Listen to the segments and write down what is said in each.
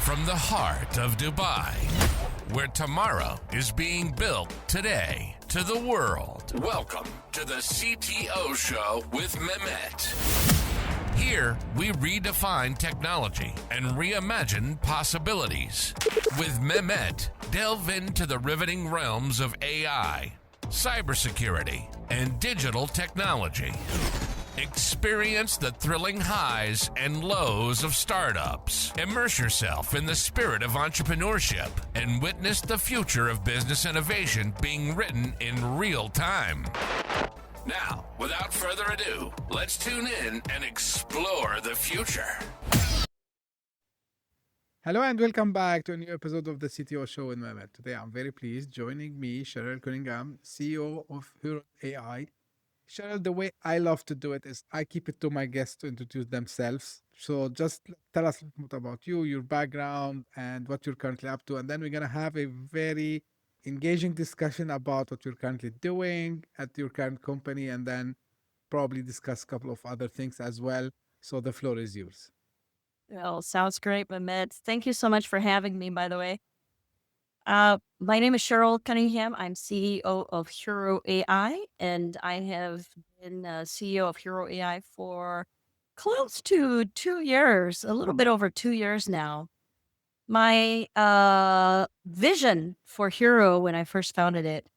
from the heart of Dubai, where tomorrow is being built today, to the world. Welcome to the CTO Show with Mehmet. Here, we redefine technology and reimagine possibilities. With Mehmet, delve into the riveting realms of AI, cybersecurity, and digital technology. Experience the thrilling highs and lows of startups. Immerse yourself in the spirit of entrepreneurship and witness the future of business innovation being written in real time. Now, without further ado, let's tune in and explore the future. Hello and welcome back to a new episode of the CTO Show with Mehmet. Today I'm very pleased joining me, Cheryl Cunningham, CEO of Huro AI. Cheryl, the way I love to do it is I keep it to my guests to introduce themselves. So just tell us a little bit about you, your background, and what you're currently up to. And then we're going to have a very engaging discussion about what you're currently doing at your current company, and then probably discuss a couple of other things as well. So the floor is yours. Well, sounds great, Mehmet. Thank you so much for having me, by the way. My name is Cheryl Cunningham. I'm CEO of Huro AI, and I have been CEO of Huro AI for close to 2 years, a little bit over 2 years now. My vision for Huro when I first founded it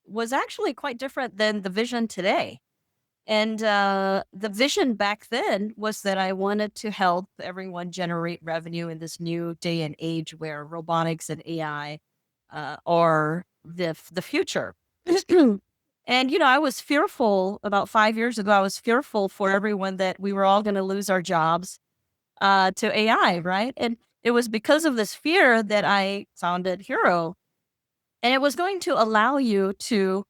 was actually quite different than the vision today. And the vision back then was that I wanted to help everyone generate revenue in this new day and age where robotics and AI are the future. And, I was fearful about 5 years ago. I was fearful for everyone that we were all going to lose our jobs to AI, right? And it was because of this fear that I founded Huro. And it was going to allow you to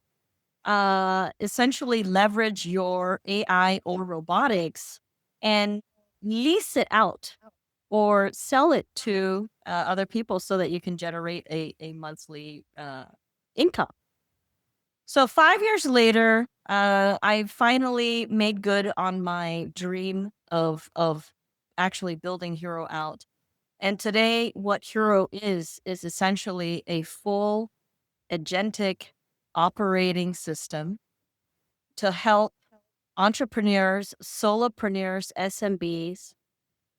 essentially leverage your AI or robotics and lease it out or sell it to other people so that you can generate a monthly income. So 5 years later, I finally made good on my dream of actually building Huro out. And today, what Huro is essentially a full agentic operating system to help entrepreneurs, solopreneurs, SMBs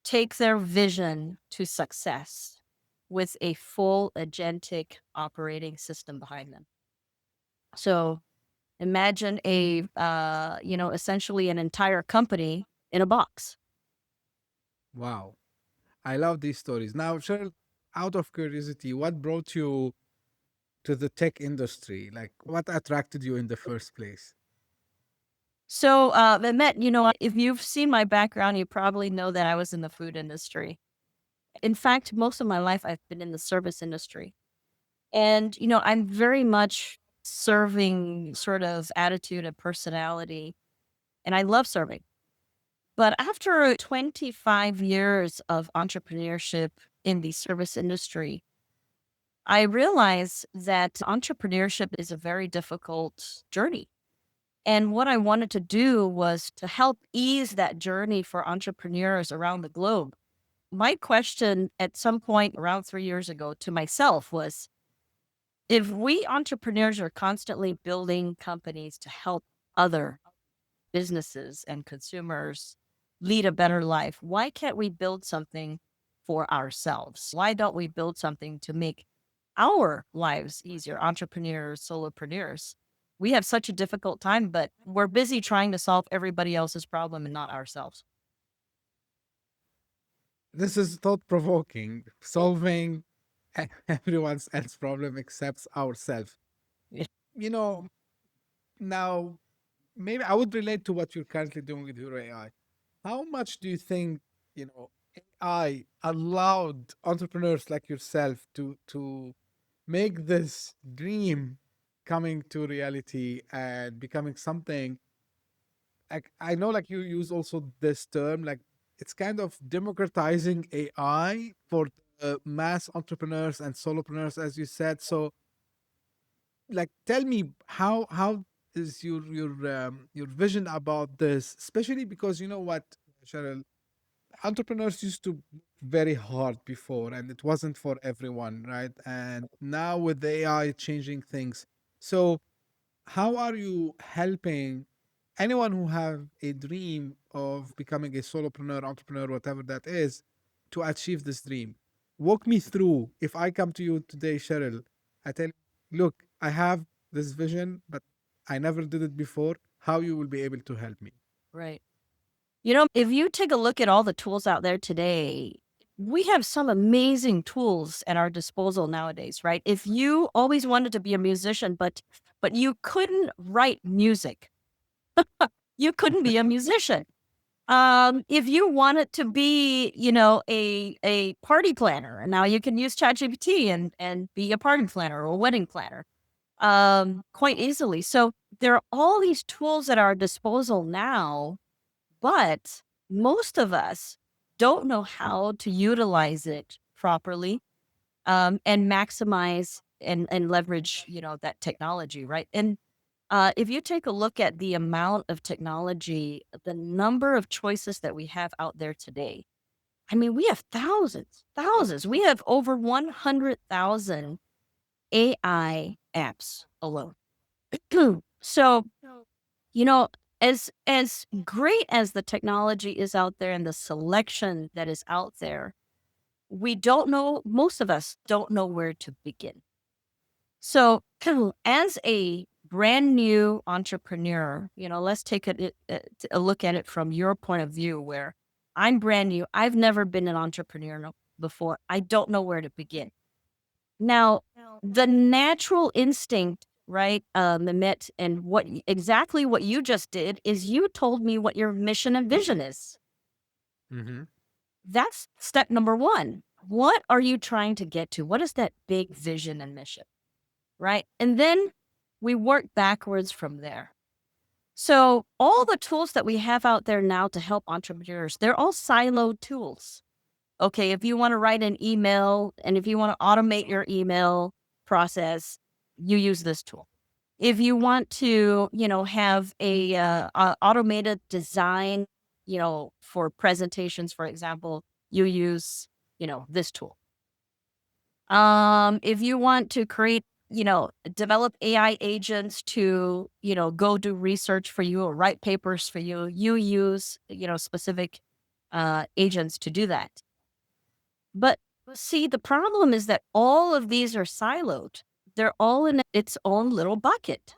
take their vision to success with a full agentic operating system behind them. So imagine essentially an entire company in a box. Wow. I love these stories. Now, Cheryl, out of curiosity, what brought you to the tech industry? Like, what attracted you in the first place? So, Mehmet, if you've seen my background, you probably know that I was in the food industry. In fact, most of my life, I've been in the service industry. And, I'm very much serving sort of attitude and personality, and I love serving. But after 25 years of entrepreneurship in the service industry, I realized that entrepreneurship is a very difficult journey. And what I wanted to do was to help ease that journey for entrepreneurs around the globe. My question at some point around 3 years ago to myself was, if we entrepreneurs are constantly building companies to help other businesses and consumers lead a better life, why can't we build something for ourselves? Why don't we build something to make our lives easier? Entrepreneurs, solopreneurs. We have such a difficult time, but we're busy trying to solve everybody else's problem and not ourselves. This is thought-provoking. Solving everyone else's problem except ourselves. Yeah. Now, maybe I would relate to what you're currently doing with Huro AI. How much do you think, AI allowed entrepreneurs like yourself to make this dream coming to reality and becoming something like, I know, like, you use also this term, like, it's kind of democratizing AI for mass entrepreneurs and solopreneurs, as you said. So, like, tell me how is your vision about this, especially because you know what, Cheryl, entrepreneurs used to very hard before, and it wasn't for everyone, right? And now with the AI changing things. So how are you helping anyone who have a dream of becoming a solopreneur, entrepreneur, whatever that is, to achieve this dream? Walk me through. If I come to you today, Cheryl, I tell you, look, I have this vision, but I never did it before. How you will be able to help me? Right. If you take a look at all the tools out there today, we have some amazing tools at our disposal nowadays, right? If you always wanted to be a musician, but you couldn't write music, you couldn't be a musician. If you wanted to be, a party planner, and now you can use ChatGPT and be a party planner or a wedding planner, quite easily. So there are all these tools at our disposal now, but most of us don't know how to utilize it properly, and maximize and leverage, that technology, right? And if you take a look at the amount of technology, the number of choices that we have out there today, I mean, we have thousands. We have over 100,000 AI apps alone. So, you know, as great as the technology is out there and the selection that is out there, most of us don't know where to begin. So, as a brand new entrepreneur, let's take a look at it from your point of view, where I'm brand new. I've never been an entrepreneur before. I don't know where to begin. Now, the natural instinct, right, Mehmet, and exactly what you just did is you told me what your mission and vision is. Mm-hmm. That's step number one. What are you trying to get to? What is that big vision and mission? Right? And then we work backwards from there. So all the tools that we have out there now to help entrepreneurs, they're all siloed tools. Okay, if you want to write an email and if you want to automate your email process, you use this tool. If you want to, have a automated design, for presentations, for example, you use, this tool. If you want to create, develop AI agents to, go do research for you or write papers for you, you use, specific agents to do that. But see, the problem is that all of these are siloed. They're all in its own little bucket.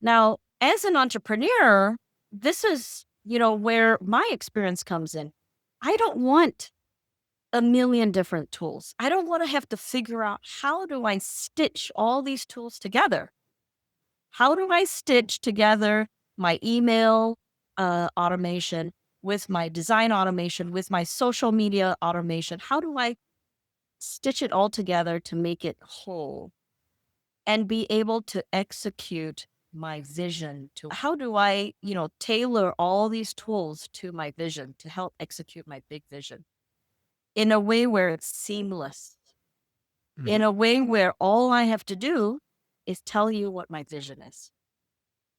Now, as an entrepreneur, this is, where my experience comes in. I don't want a million different tools. I don't want to have to figure out, how do I stitch all these tools together? How do I stitch together my email automation with my design automation, with my social media automation? How do I stitch it all together to make it whole and be able to execute my vision? How do I, tailor all these tools to my vision to help execute my big vision in a way where it's seamless, in a way where all I have to do is tell you what my vision is.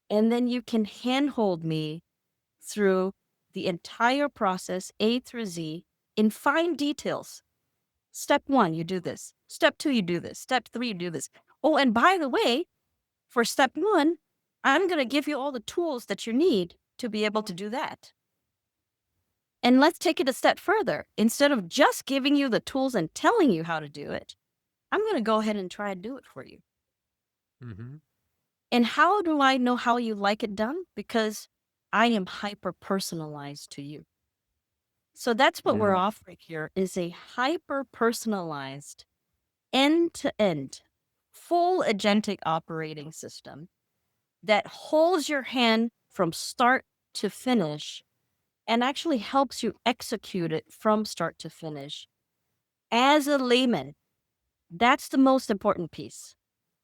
And then you can handhold me through the entire process, A through Z, in fine details. Step 1, you do this. Step 2, you do this. Step 3, you do this. Oh, and by the way, for step 1, I'm going to give you all the tools that you need to be able to do that. And let's take it a step further. Instead of just giving you the tools and telling you how to do it, I'm going to go ahead and try and do it for you. Mm-hmm. And how do I know how you like it done? Because I am hyper-personalized to you. So that's what we're offering here, is a hyper-personalized, end-to-end, full agentic operating system that holds your hand from start to finish and actually helps you execute it from start to finish. As a layman, that's the most important piece.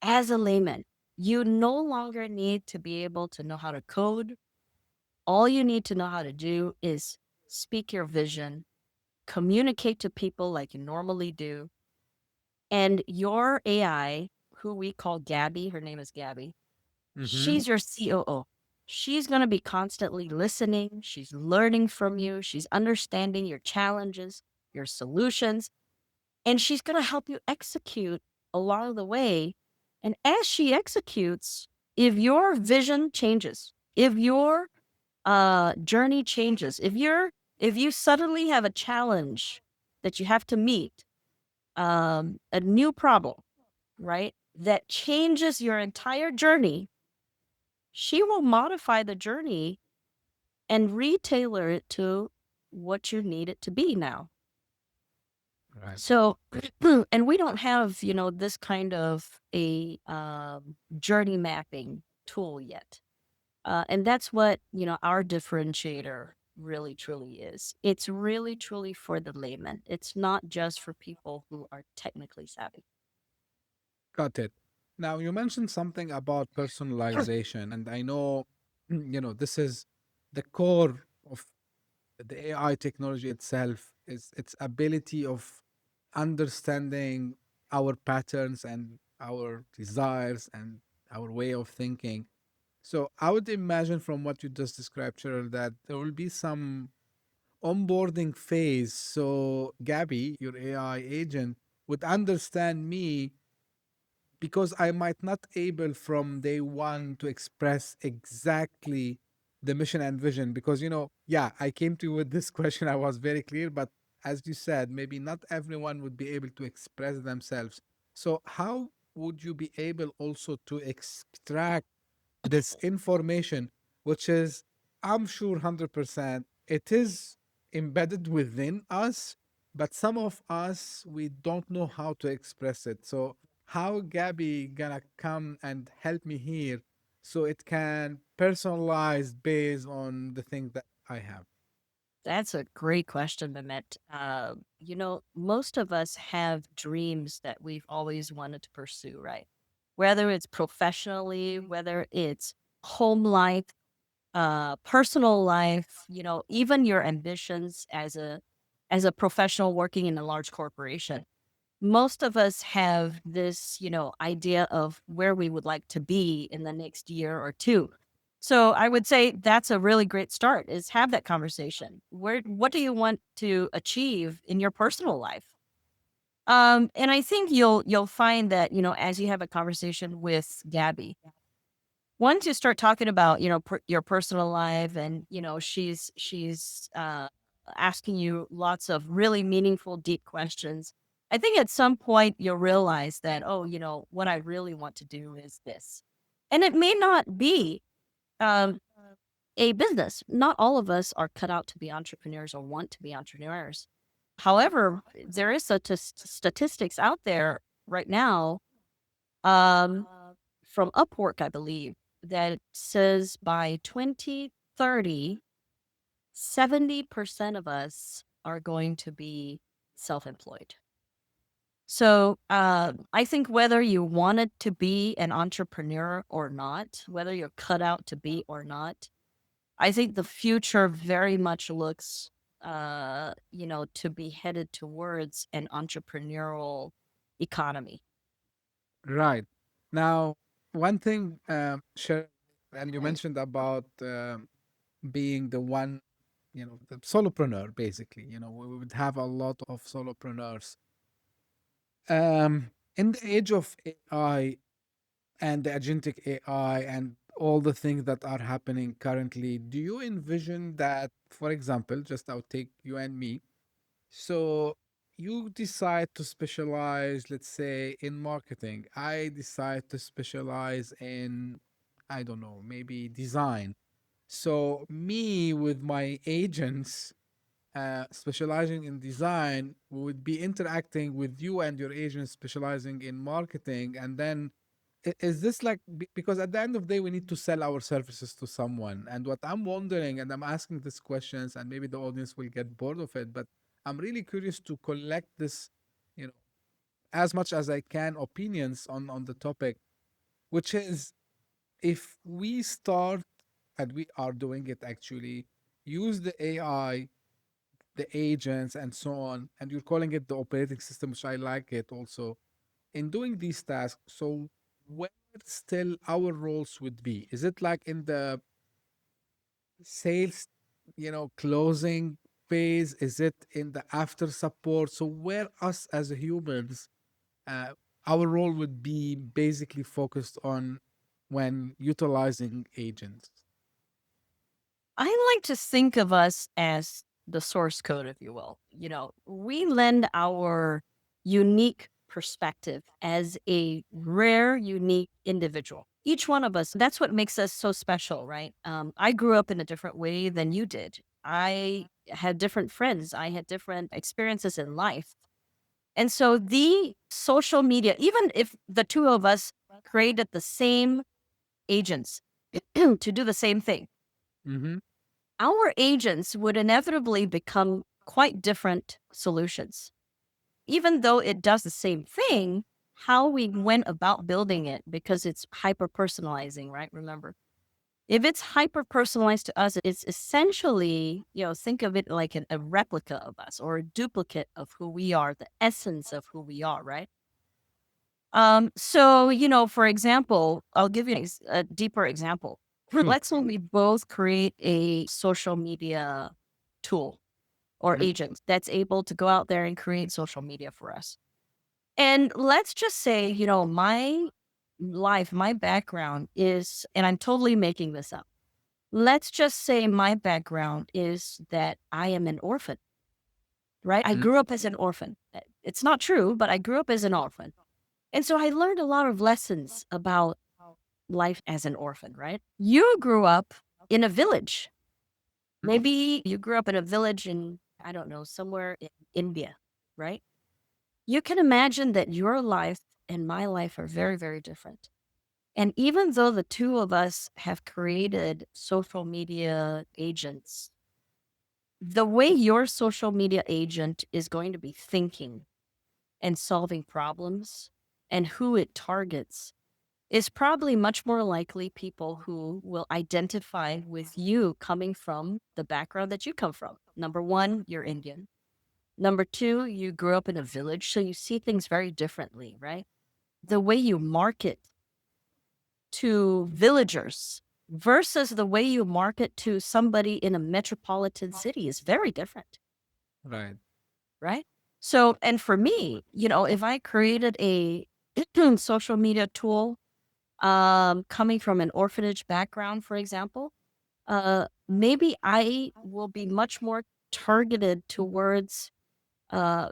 As a layman, you no longer need to be able to know how to code. All you need to know how to do is speak your vision, communicate to people like you normally do. And your AI, who we call Gabby, her name is Gabby, Mm-hmm. she's your COO. she's going to be constantly listening. She's learning from you. She's understanding your challenges, your solutions, and she's going to help you execute along the way. And as she executes, if your vision changes, if your journey changes, if you suddenly have a challenge that you have to meet, a new problem, right, that changes your entire journey, she will modify the journey and retailor it to what you need it to be now. Right. So, and we don't have, this kind of a journey mapping tool yet. And that's what, our differentiator really truly is. It's really truly for the layman. It's not just for people who are technically savvy. Got it. Now, you mentioned something about personalization, and I know, this is the core of the AI technology itself, is its ability of understanding our patterns and our desires and our way of thinking. So I would imagine from what you just described, Cheryl, that there will be some onboarding phase. So Gabby, your AI agent, would understand me because I might not able from day one to express exactly the mission and vision. Because yeah, I came to you with this question. I was very clear, but as you said, maybe not everyone would be able to express themselves. So how would you be able also to extract this information, which is, I'm sure 100%, it is embedded within us, but some of us, we don't know how to express it. So, how Gabby gonna come and help me here so it can personalize based on the thing that I have? That's a great question, Mehmet. Most of us have dreams that we've always wanted to pursue, right? Whether it's professionally, whether it's home life, personal life, even your ambitions as a professional working in a large corporation. Most of us have this, idea of where we would like to be in the next year or two. So I would say that's a really great start is have that conversation. What do you want to achieve in your personal life? And I think you'll find that, as you have a conversation with Gabby, once you start talking about, your personal life and, she's asking you lots of really meaningful, deep questions. I think at some point you'll realize that, oh, what I really want to do is this. And it may not be um, a business. Not all of us are cut out to be entrepreneurs or want to be entrepreneurs. However, there is such a statistics out there right now, um, from Upwork, I believe, that says by 2030, 70% of us are going to be self-employed. So I think whether you wanted to be an entrepreneur or not, whether you're cut out to be or not, I think the future very much looks, to be headed towards an entrepreneurial economy. Right. Now, one thing, Cheryl, and you mentioned about being the one, the solopreneur, basically. We would have a lot of solopreneurs. In the age of AI and the agentic AI and all the things that are happening currently, do you envision that, for example, just I'll take you and me, so you decide to specialize, let's say, in marketing. I decide to specialize in, I don't know, maybe design. So me with my agents specializing in design would be interacting with you and your agents specializing in marketing. And then is this like, because at the end of the day, we need to sell our services to someone. And what I'm wondering, and I'm asking these questions, and maybe the audience will get bored of it, but I'm really curious to collect this, you know, as much as I can, opinions on the topic, which is, if we start, and we are doing it actually, use the AI, the agents, and so on, and you're calling it the operating system, which I like it also, in doing these tasks. So where still our roles would be? Is it like in the sales, closing phase? Is it in the after support? So where us as humans, uh, our role would be basically focused on when utilizing agents. I like to think of us as the source code, if you will. We lend our unique perspective as a rare, unique individual. Each one of us, that's what makes us so special, right? I grew up in a different way than you did. I had different friends, I had different experiences in life. And so the social media, even if the two of us created the same agents to do the same thing, Mm-hmm. our agents would inevitably become quite different solutions. Even though it does the same thing, how we went about building it, because it's hyper personalizing, right? Remember, if it's hyper personalized to us, it's essentially, think of it like a replica of us or a duplicate of who we are, the essence of who we are, right? So, for example, I'll give you a deeper example. Sure. Let's say we both create a social media tool or Mhm. agent that's able to go out there and create social media for us. And let's just say, my life, my background is, and I'm totally making this up. Let's just say my background is that I am an orphan, right? I Mm. grew up as an orphan. It's not true, but I grew up as an orphan. And so I learned a lot of lessons about life as an orphan, right? You grew up in a village. Maybe you grew up in a village in, I don't know, somewhere in India, right? You can imagine that your life and my life are very, very different. And even though the two of us have created social media agents, the way your social media agent is going to be thinking and solving problems and who it targets is probably much more likely people who will identify with you coming from the background that you come from. Number one, you're Indian. Number two, you grew up in a village, so you see things very differently, right? The way you market to villagers versus the way you market to somebody in a metropolitan city is very different, Right. right? So, and for me, if I created a social media tool coming from an orphanage background, for example, maybe I will be much more targeted towards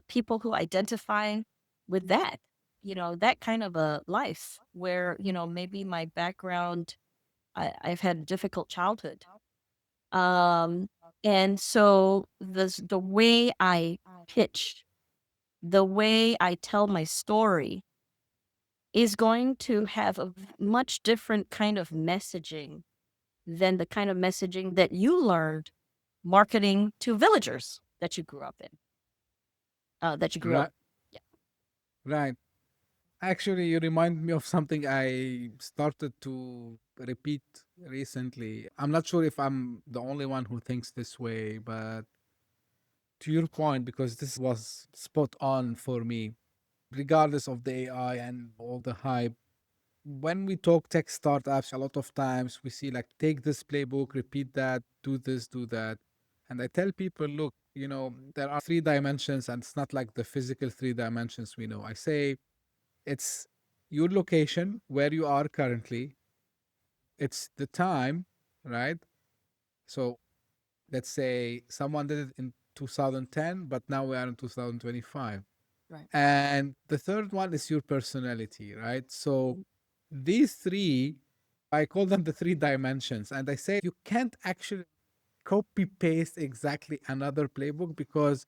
people who identify with that kind of a life where, maybe my background, I've had a difficult childhood. Um, and so the way I pitch, the way I tell my story is going to have a much different kind of messaging than the kind of messaging that you learned marketing to villagers that you grew up in, that you grew up. Right. Yeah. Right. Actually, you remind me of something I started to repeat recently. I'm not sure if I'm the only one who thinks this way, but to your point, because this was spot on for me, regardless of the AI and all the hype. When we talk tech startups, a lot of times we see like, take this playbook, repeat that, do this, do that. And I tell people, look, there are three dimensions, and it's not like the physical three dimensions we know. I say it's your location, where you are currently, it's the time, right? So let's say someone did it in 2010, but now we are in 2025. Right. And the third one is your personality, right? So these three, I call them the three dimensions. And I say you can't actually copy paste exactly another playbook, because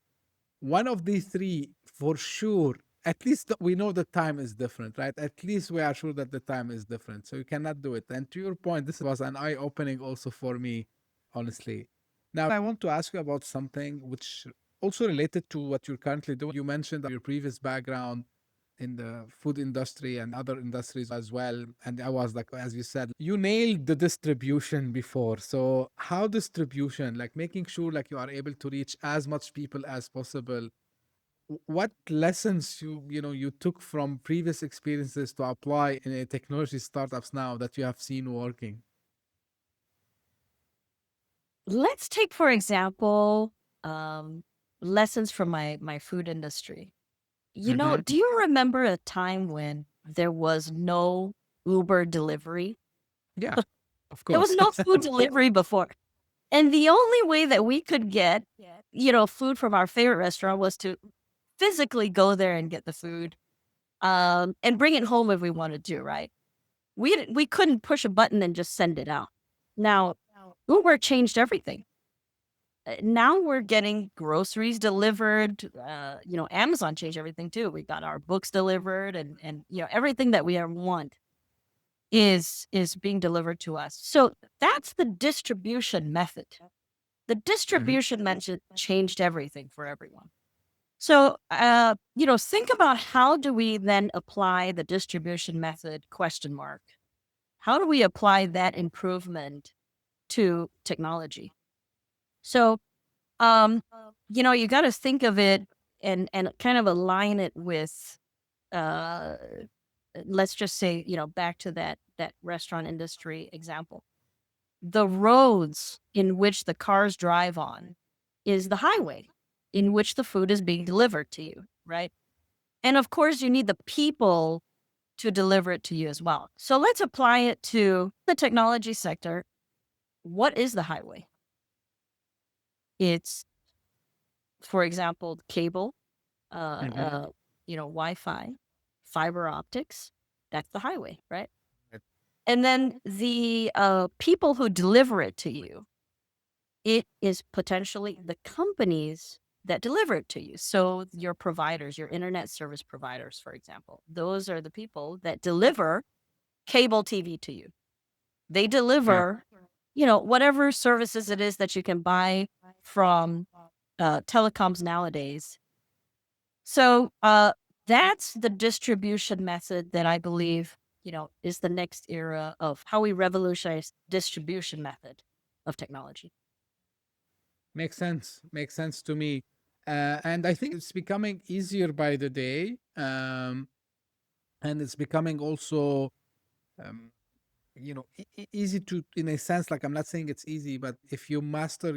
one of these three, for sure, at least we know the time is different, right? At least we are sure that the time is different. So you cannot do it. And to your point, this was an eye opening also for me, honestly. Now, I want to ask you about something which also related to what you're currently doing. You mentioned your previous background in the food industry and other industries as well. And I was like, as you said, you nailed the distribution before. So how distribution, like making sure like you are able to reach as much people as possible. What lessons you took from previous experiences to apply in a technology startups now that you have seen working? let's take, for example, lessons from my food industry. Mm-hmm. Do you remember a time when there was no Uber delivery? Yeah, of There was course. no food delivery before. And the only way that we could get, food from our favorite restaurant was to physically go there and get the food, and bring it home if we wanted to, right? We couldn't push a button and just send it out. Now, Uber changed everything. Now we're getting groceries delivered. Amazon changed everything too. We got our books delivered, and everything that we want is being delivered to us. So that's the distribution method. The Mhm. distribution method changed everything for everyone. So, think about, how do we then apply the distribution method question mark? How do we apply that improvement to technology? So, you got to think of it and kind of align it with, uh, let's just say, back to that restaurant industry example. The roads in which the cars drive on is the highway in which the food is being delivered to you, right? And of course, you need the people to deliver it to you as well. So let's apply it to the technology sector. What is the highway? It's, for example, cable, uh, Mhm. uh, Wi-Fi, fiber optics. That's the highway, right? Right. And then the people who deliver it to you, it is potentially the companies that deliver it to you. So your providers, your internet service providers, for example, those are the people that deliver cable TV to you. They Yeah. deliver, whatever services it is that you can buy from telecoms nowadays. So that's the distribution method that I believe, is the next era of how we revolutionize distribution method of technology. Makes sense. Makes sense to me. And I think it's becoming easier by the day. And it's becoming also, um, easy to, in a sense, like I'm not saying it's easy, but if you master,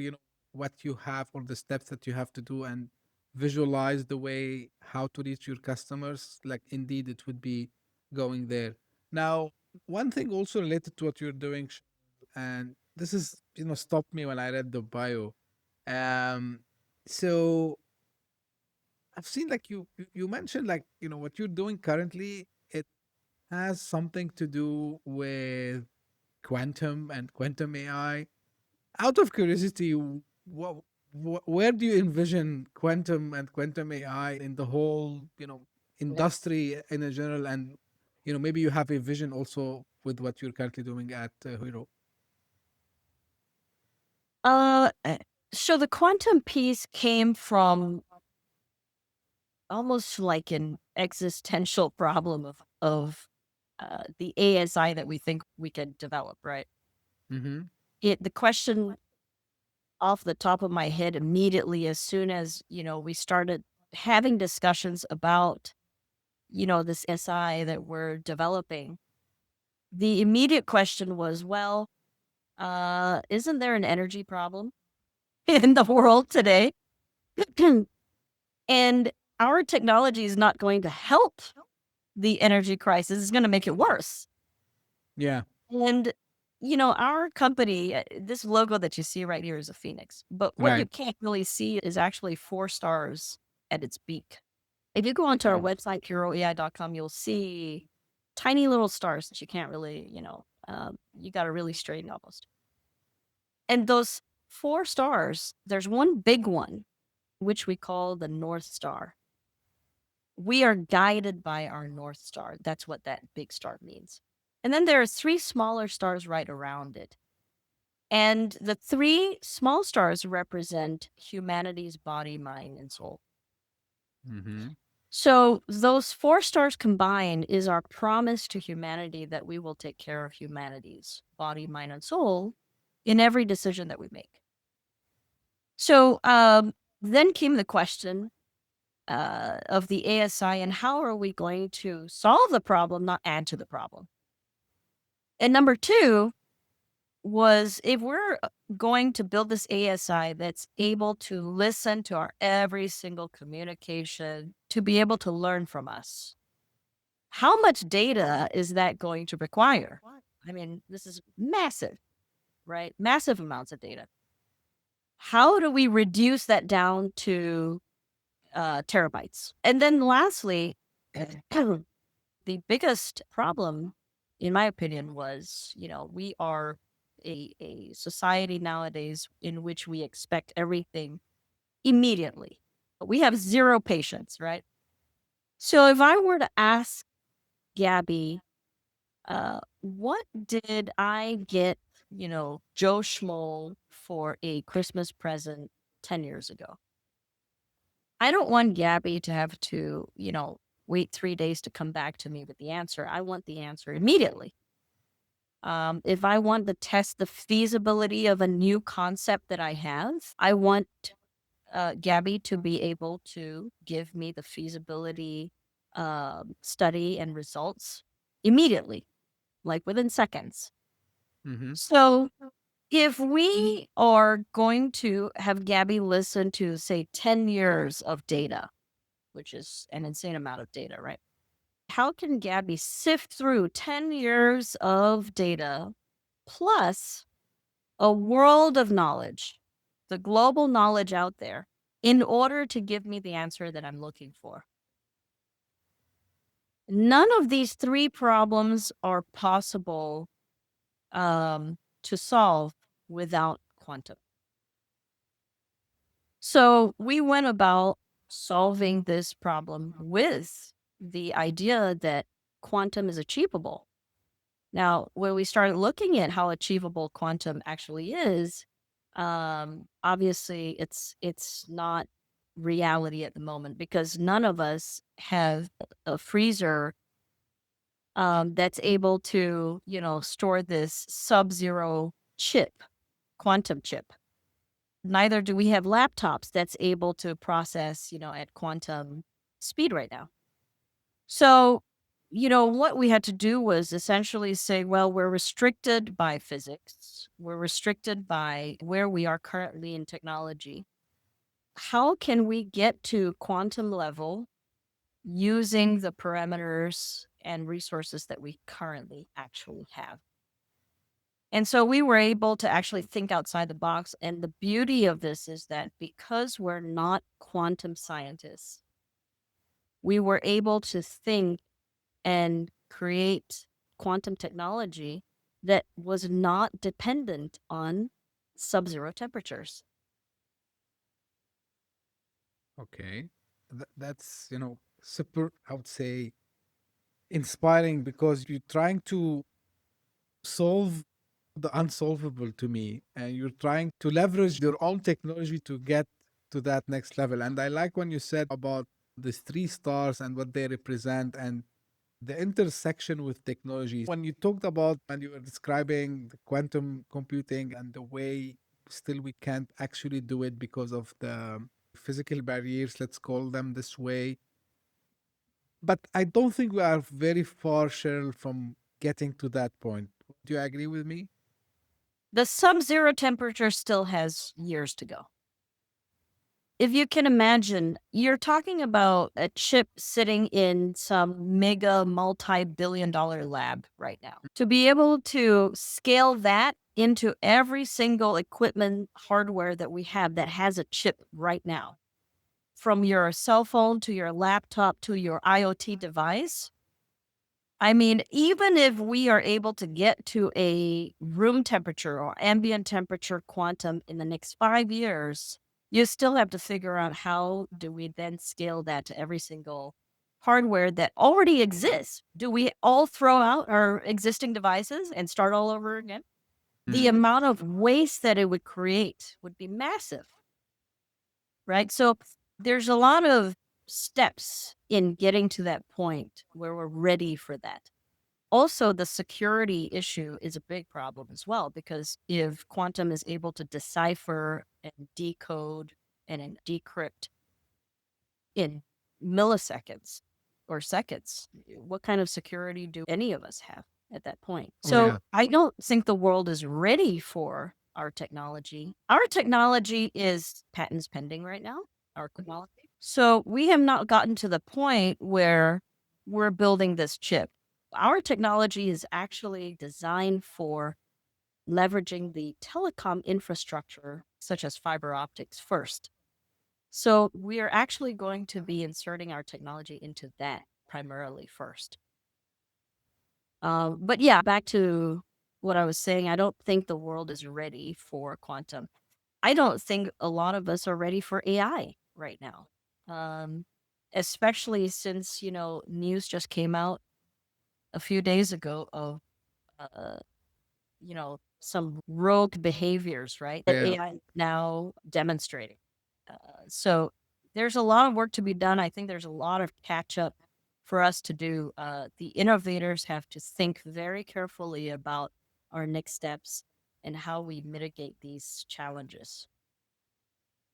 what you have or the steps that you have to do and visualize the way how to reach your customers, like indeed it would be going there. Now, one thing also related to what you're doing, and this is, stopped me when I read the bio. Um, so I've seen like you mentioned like, what you're doing currently, it has something to do with quantum and quantum AI. Out of curiosity, where do you envision quantum and quantum AI in the whole, Yeah. industry in a general, and maybe you have a vision also with what you're currently doing at Huro. Uh, uh, so the quantum piece came from almost like an existential problem of the ASI that we think we can develop, right? Mm-hmm. The question off the top of my head immediately, as soon as we started having discussions about this SI that we're developing, the immediate question was, well, isn't there an energy problem in the world today? And our technology is not going to help the energy crisis, it's going to make it worse. Yeah. And, our company, this logo that you see right here is a phoenix. But what you Right. can't really see is actually 4 stars at its beak. If you go onto our Wow. website, HuroAI.com, you'll see tiny little stars that you can't really, you got to really straighten almost. And those 4 stars, there's one big one, which we call the North Star. We are guided by our North Star. That's what that big star means. And then there are 3 smaller stars right around it. And the 3 small stars represent humanity's body, mind, and soul. Mm-hmm. So those 4 stars combined is our promise to humanity that we will take care of humanity's body, mind, and soul in every decision that we make. So then came the question of the ASI, and how are we going to solve the problem, not add to the problem? And number 2, was if we're going to build this ASI that's able to listen to our every single communication, to be able to learn from us, how much data is that going to require? I mean, this is massive, right? Massive amounts of data. How do we reduce that down to terabytes? And then lastly, the biggest problem, in my opinion, was, we are a society nowadays in which we expect everything immediately. We have zero patience, right? So if I were to ask Gabby, what did I get, Joe Schmo for a Christmas present 10 years ago? I don't want Gabby to have to, wait 3 days to come back to me with the answer. I want the answer immediately. If I want to test the feasibility of a new concept that I have, I want Gabby to be able to give me the feasibility study and results immediately, like within seconds. Mm-hmm. So if we are going to have Gabby listen to, say, 10 years of data, which is an insane amount of data, right? How can Gabby sift through 10 years of data plus a world of knowledge, the global knowledge out there, in order to give me the answer that I'm looking for? None of these three problems are possible to solve without quantum. So we went about solving this problem with the idea that quantum is achievable. Now, when we started looking at how achievable quantum actually is, obviously it's not reality at the moment because none of us have a freezer that's able to, store this sub-zero chip, quantum chip. Neither do we have laptops that's able to process, at quantum speed right now. So, what we had to do was essentially say, well, we're restricted by physics. We're restricted by where we are currently in technology. How can we get to quantum level using the parameters and resources that we currently actually have? And so we were able to actually think outside the box. And the beauty of this is that because we're not quantum scientists, we were able to think and create quantum technology that was not dependent on sub-zero temperatures. Okay. That's, super, I would say, inspiring because you're trying to solve the unsolvable to me, and you're trying to leverage your own technology to get to that next level. And I like when you said about these three stars and what they represent and the intersection with technology. When you talked about and you were describing the quantum computing and the way still we can't actually do it because of the physical barriers, let's call them this way. But I don't think we are very far, Cheryl, from getting to that point. Do you agree with me? The sub-zero temperature still has years to go. If you can imagine, you're talking about a chip sitting in some mega multi-billion-dollar lab right now. To be able to scale that into every single equipment hardware that we have that has a chip right now, from your cell phone to your laptop to your IoT device. I mean, even if we are able to get to a room temperature or ambient temperature quantum in the next 5 years, you still have to figure out how do we then scale that to every single hardware that already exists. Do we all throw out our existing devices and start all over again? The amount of waste that it would create would be massive, right? So there's a lot of steps in getting to that point where we're ready for that. Also, the security issue is a big problem as well, because if quantum is able to decipher and decode and decrypt in milliseconds or seconds, what kind of security do any of us have? at that point. Oh, So yeah. I don't think the world is ready for our technology. Our technology is patents pending right now, our technology. So we have not gotten to the point where we're building this chip. Our technology is actually designed for leveraging the telecom infrastructure, such as fiber optics, first. So we are actually going to be inserting our technology into that primarily first. But yeah, back to what I was saying, I don't think the world is ready for quantum. I don't think a lot of us are ready for AI right now, um, especially since, news just came out a few days ago of uh, some rogue behaviors, right? That Yeah. AI is now demonstrating. So there's a lot of work to be done. I think there's a lot of catch up for us to do. The innovators have to think very carefully about our next steps and how we mitigate these challenges.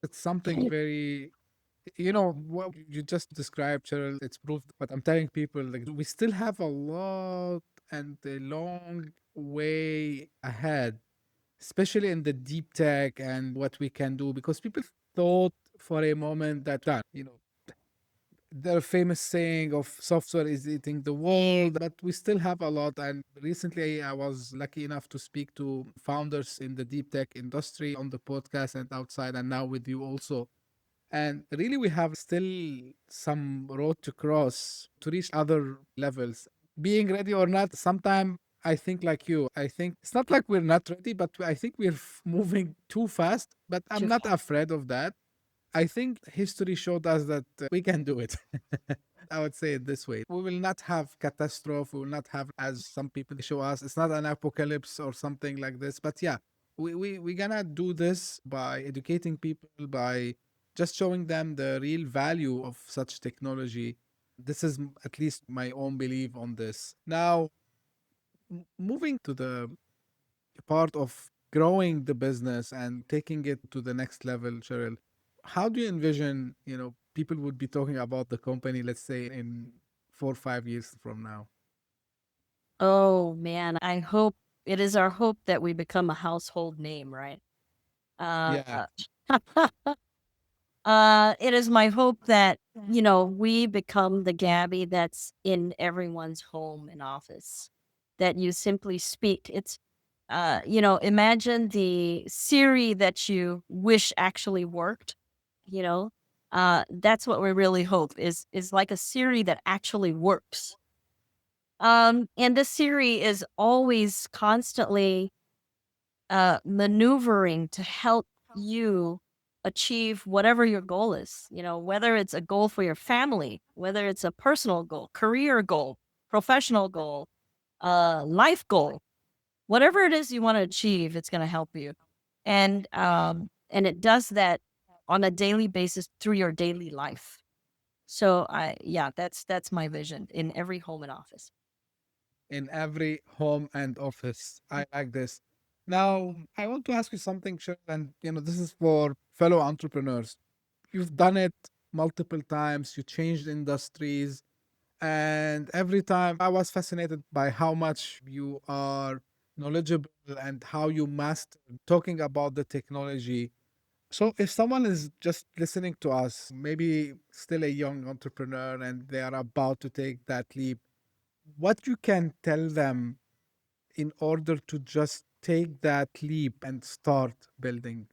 It's something very, what you just described, Cheryl, it's proof. But I'm telling people, like, we still have a lot and a long way ahead, especially in the deep tech and what we can do, because people thought for a moment that, the famous saying of software is eating the world, but we still have a lot. And recently, I was lucky enough to speak to founders in the deep tech industry on the podcast and outside, and now with you also. And really, we have still some road to cross to reach other levels. Being ready or not, sometimes I think like you. I think it's not like we're not ready, but I think we're moving too fast. But I'm Too not fast. afraid of that. I think history showed us that we can do it. I would say it this way. We will not have catastrophe. We will not have, as some people show us, it's not an apocalypse or something like this. But yeah, we gonna do this by educating people, by just showing them the real value of such technology. This is at least my own belief on this. Now, moving to the part of growing the business and taking it to the next level, Cheryl, how do you envision, people would be talking about the company, let's say in 4 or 5 years from now? Oh man, I hope it is our hope that we become a household name, right? Yeah. Uh, it is my hope that, we become the Gabby that's in everyone's home and office, that you simply speak. It's, imagine the Siri that you wish actually worked, you know? That's what we really hope is like a Siri that actually works. And this Siri is always constantly maneuvering to help you achieve whatever your goal is, whether it's a goal for your family, whether it's a personal goal, career goal, professional goal, life goal, whatever it is you want to achieve, it's going to help you. And it does that on a daily basis through your daily life. So that's my vision in every home and office. In every home and office. I like this. Now, I want to ask you something, Cheryl, and this is for fellow entrepreneurs. You've done it multiple times, you changed industries, and every time I was fascinated by how much you are knowledgeable and how you master talking about the technology. So, if someone is just listening to us, maybe still a young entrepreneur and they are about to take that leap, what you can tell them in order to just take that leap and start building?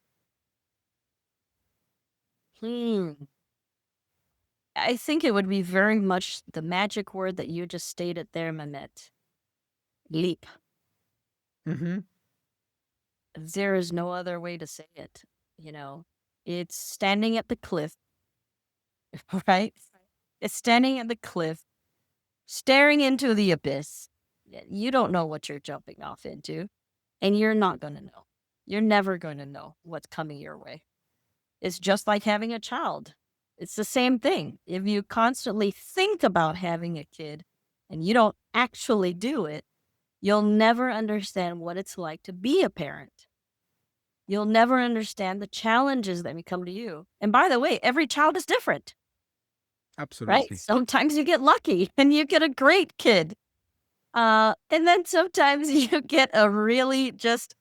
Hmm. I think it would be very much the magic word that you just stated there, Mehmet. Leap. Mm-hmm. There is no other way to say it. You know, it's standing at the cliff, right? It's standing at the cliff, staring into the abyss. You don't know what you're jumping off into, and you're not going to know. You're never going to know what's coming your way. It's just like having a child. It's the same thing. If you constantly think about having a kid and you don't actually do it, you'll never understand what it's like to be a parent. You'll never understand the challenges that may come to you. And by the way, every child is different, right? Absolutely. Sometimes you get lucky and you get a great kid. And then sometimes you get a really just,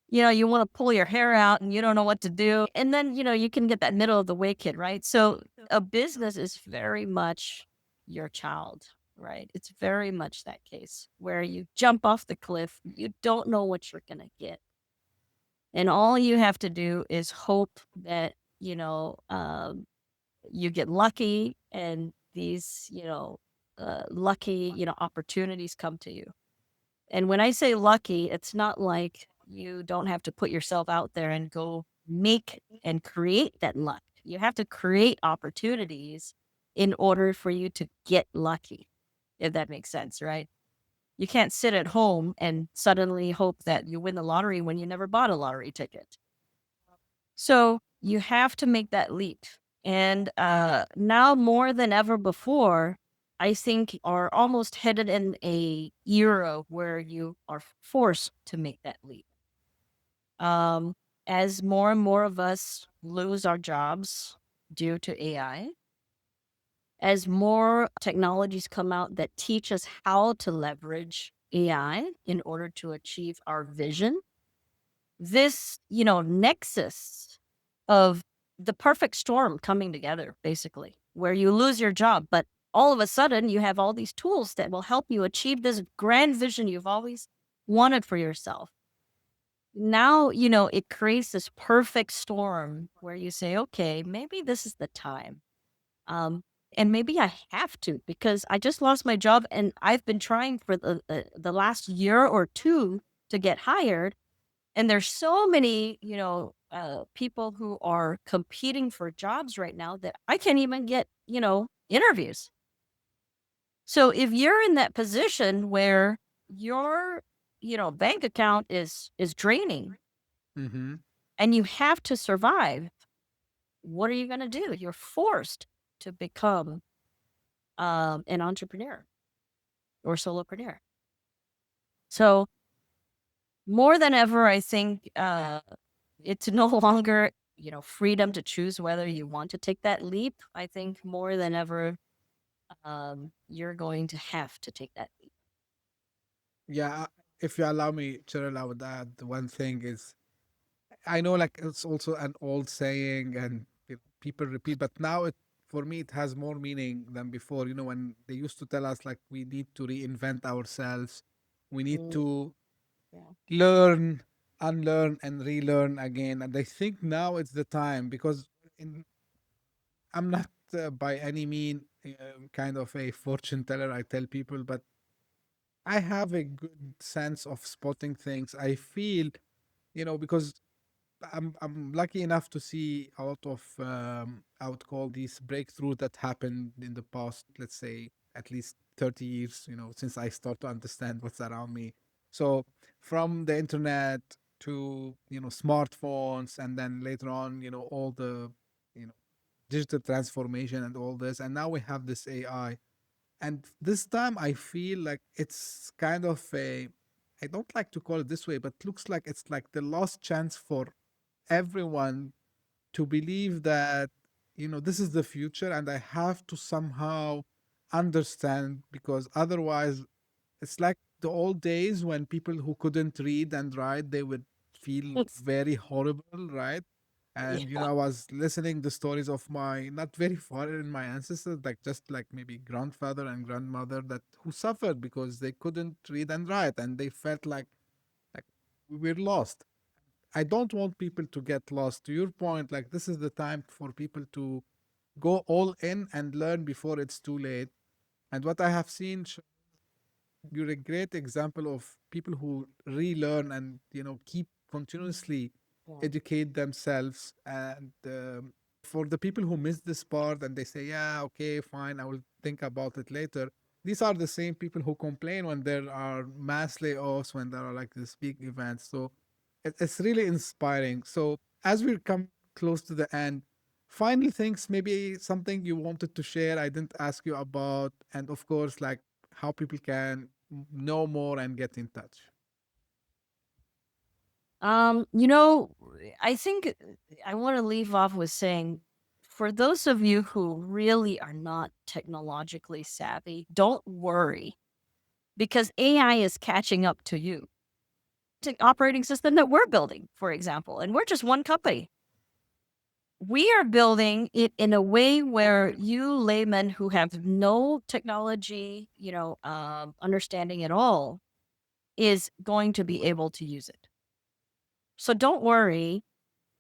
you want to pull your hair out and you don't know what to do. And then, you can get that middle of the way kid, right? So a business is very much your child, right? It's very much that case where you jump off the cliff, you don't know what you're going to get. And all you have to do is hope that, you get lucky and these, lucky, opportunities come to you. And when I say lucky, it's not like you don't have to put yourself out there and go make and create that luck. You have to create opportunities in order for you to get lucky, if that makes sense, right? You can't sit at home and suddenly hope that you win the lottery when you never bought a lottery ticket. So you have to make that leap. And now more than ever before, I think are almost headed in a era where you are forced to make that leap. Um, as more and more of us lose our jobs due to AI, as more technologies come out that teach us how to leverage AI in order to achieve our vision, this, nexus of the perfect storm coming together, basically, where you lose your job, but all of a sudden you have all these tools that will help you achieve this grand vision you've always wanted for yourself. Now, it creates this perfect storm where you say, okay, maybe this is the time. And maybe I have to because I just lost my job and I've been trying for the last year or two to get hired. And there's so many, people who are competing for jobs right now that I can't even get, interviews. So if you're in that position where your, bank account is draining Mm-hmm. and you have to survive, what are you going to do? You're forced to become an entrepreneur or solopreneur. So more than ever, I think it's no longer, freedom to choose whether you want to take that leap. I think more than ever, you're going to have to take that leap. Yeah, if you allow me, Cheryl, I would add one thing is I know like it's also an old saying and people repeat, but now it for me it has more meaning than before. You know, when they used to tell us like we need to reinvent ourselves, we need Mm, to yeah. learn, unlearn, and relearn again. And I think now it's the time because in, I'm not by any mean kind of a fortune teller. I tell people, but I have a good sense of spotting things. I feel, because I'm lucky enough to see a lot of I would call these breakthroughs that happened in the past, let's say at least 30 years, since I start to understand what's around me. So from the internet to smartphones, and then later on, all the you know digital transformation and all this, and now we have this AI. And this time I feel like it's kind of a, I don't like to call it this way, but looks like it's like the last chance for everyone to believe that this is the future and I have to somehow understand, because otherwise it's like the old days when people who couldn't read and write, they would feel very horrible, right? And Yeah. I was listening the stories of my not very far in my ancestors, like just like maybe grandfather and grandmother that who suffered because they couldn't read and write and they felt like we're lost. I don't want people to get lost. To your point, like this is the time for people to go all in and learn before it's too late. And what I have seen, you're a great example of people who relearn and keep continuously Yeah. educate themselves. And for the people who miss this part and they say, yeah, okay, fine, I will think about it later, these are the same people who complain when there are mass layoffs, when there are like these big events. So it's really inspiring. So as we come close to the end, final things, maybe something you wanted to share I didn't ask you about, and of course, like how people can know more and get in touch. You know, I think I want to leave off with saying for those of you who really are not technologically savvy, don't worry. because AI is catching up to you. The operating system that we're building, for example, and we're just one company. We are building it in a way where you laymen who have no technology, understanding at all, is going to be able to use it. So don't worry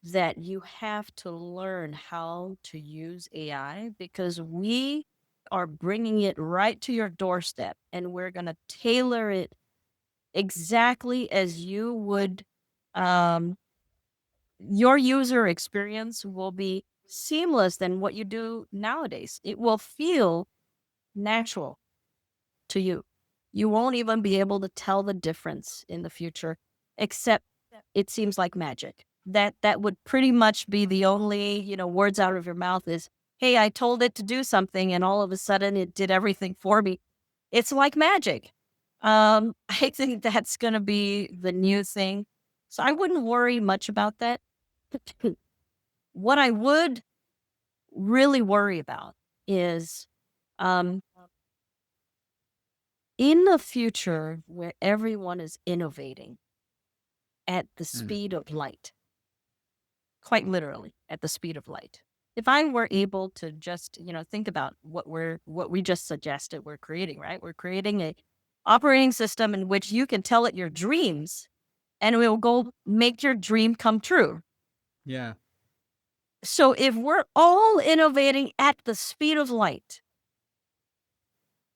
that you have to learn how to use AI, because we are bringing it right to your doorstep, and we're going to tailor it exactly as you would. Your user experience will be seamless than what you do nowadays. It will feel natural to you. You won't even be able to tell the difference in the future, except it seems like magic. That would pretty much be the only, words out of your mouth is, hey, I told it to do something and all of a sudden it did everything for me. It's like magic. I think that's going to be the new thing. So I wouldn't worry much about that. What I would really worry about is, in the future where everyone is innovating at the speed of light, quite literally at the speed of light. If I were able to just, think about what we just suggested we're creating, right? We're creating a operating system in which you can tell it your dreams and it will go make your dream come true. Yeah. So if we're all innovating at the speed of light,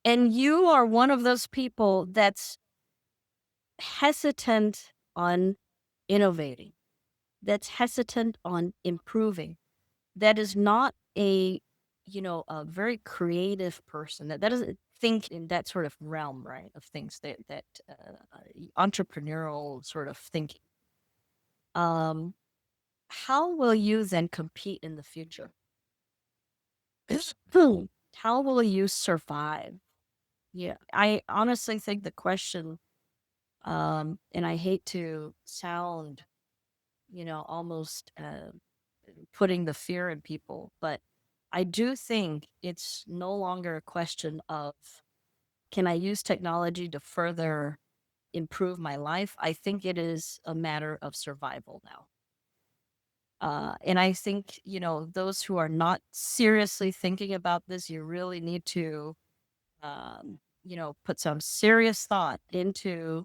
and you are one of those people that's hesitant on innovating, that's hesitant on improving, that is not a very creative person, that doesn't think in that sort of realm, right, of things, that entrepreneurial sort of thinking. How will you then compete in the future? How will you survive? Yeah, I honestly think the question, and I hate to sound, almost putting the fear in people, but I do think it's no longer a question of, can I use technology to further improve my life? I think it is a matter of survival now. And I think, those who are not seriously thinking about this, you really need to, put some serious thought into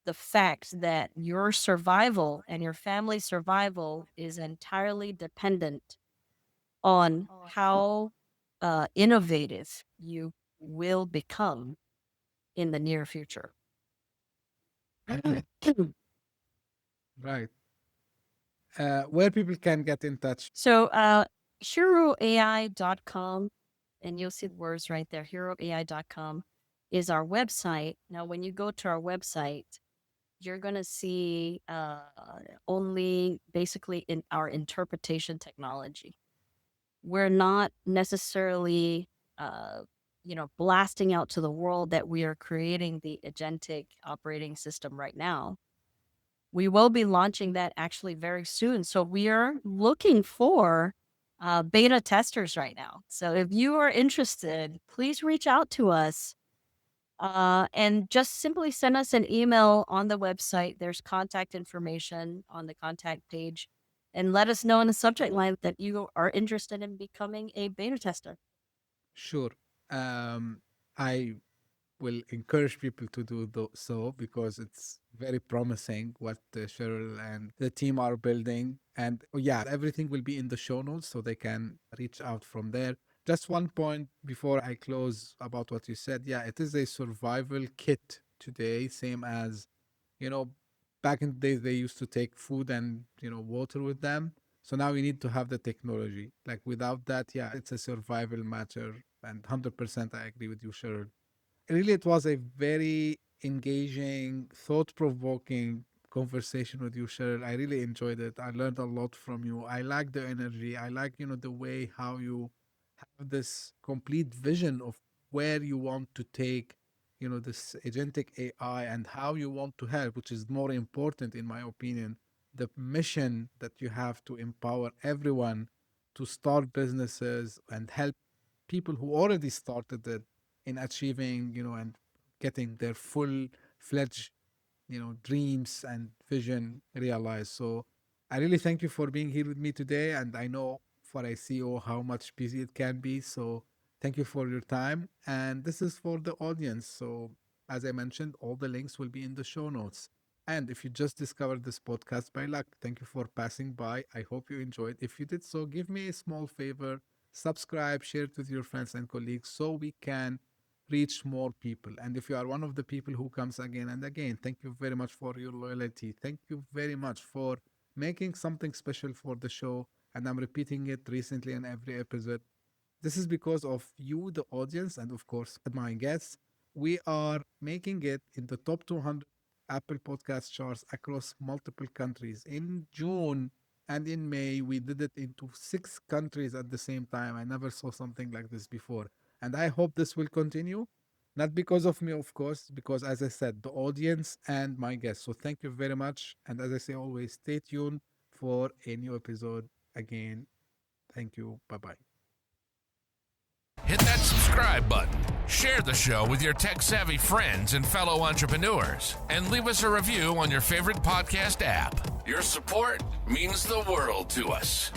the fact that your survival and your family's survival is entirely dependent on how innovative you will become in the near future. Right. Where people can get in touch. So, HuroAI.com, and you'll see the words right there. HuroAI.com is our website. Now, when you go to our website, you're going to see only basically in our interpretation technology. We're not necessarily, blasting out to the world that we are creating the Agentic operating system right now. We will be launching that actually very soon. So we are looking for beta testers right now. So if you are interested, please reach out to us. And just simply send us an email on the website. There's contact information on the contact page. And let us know in the subject line that you are interested in becoming a beta tester. Sure. I will encourage people to do so, because it's very promising what Cheryl and the team are building. And yeah, everything will be in the show notes so they can reach out from there. Just one point before I close about what you said. Yeah, it is a survival kit today, same as, you know, back in the days they used to take food and, water with them. So now we need to have the technology. Like without that, yeah, it's a survival matter. And 100% I agree with you, Cheryl. Really, it was a very engaging, thought-provoking conversation with you, Cheryl. I really enjoyed it. I learned a lot from you. I like the energy. I like, the way how you have this complete vision of where you want to take, this agentic AI and how you want to help, which is more important, in my opinion, the mission that you have to empower everyone to start businesses and help people who already started it in achieving, and getting their full-fledged, dreams and vision realized. So I really thank you for being here with me today. And I know for a CEO how much busy it can be. So thank you for your time. And this is for the audience. So as I mentioned, all the links will be in the show notes. And if you just discovered this podcast by luck, thank you for passing by. I hope you enjoyed. If you did so, give me a small favor, subscribe, share it with your friends and colleagues so we can reach more people. And if you are one of the people who comes again and again, thank you very much for your loyalty. Thank you very much for making something special for the show. And I'm repeating it recently in every episode. This is because of you, the audience, and of course, my guests. We are making it in the top 200 Apple Podcast charts across multiple countries. In June and in May, we did it into 6 countries at the same time. I never saw something like this before. And I hope this will continue. Not because of me, of course, because as I said, the audience and my guests. So thank you very much. And as I say always, stay tuned for a new episode again. Thank you. Bye bye. Hit that subscribe button, share the show with your tech-savvy friends and fellow entrepreneurs, and leave us a review on your favorite podcast app. Your support means the world to us.